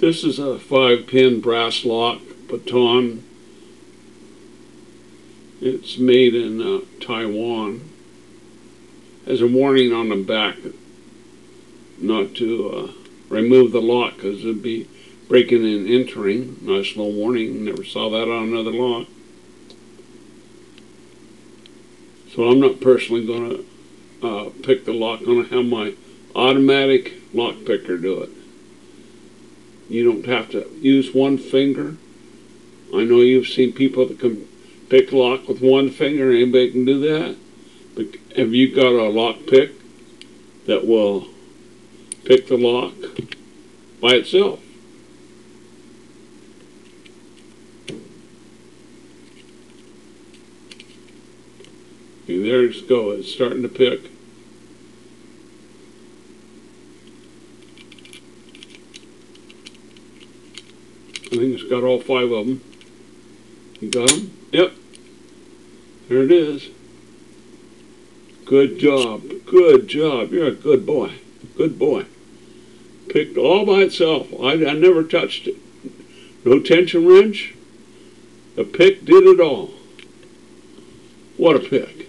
This is a 5-pin brass lock baton. It's made in Taiwan. Has a warning on the back not to remove the lock because it'd be breaking and entering. Nice little warning. Never saw that on another lock. So I'm not personally going to pick the lock. I'm going to have my automatic lock picker do it. You don't have to use one finger. I know you've seen people that can pick lock with one finger. Anybody can do that. But have you got a lock pick that will pick the lock by itself? Okay, there it goes. It's starting to pick. I think it's got all 5 of them. You got them? Yep. There it is. Good job. Good job. You're a good boy. Good boy. Picked all by itself. I never touched it. No tension wrench. The pick did it all. What a pick.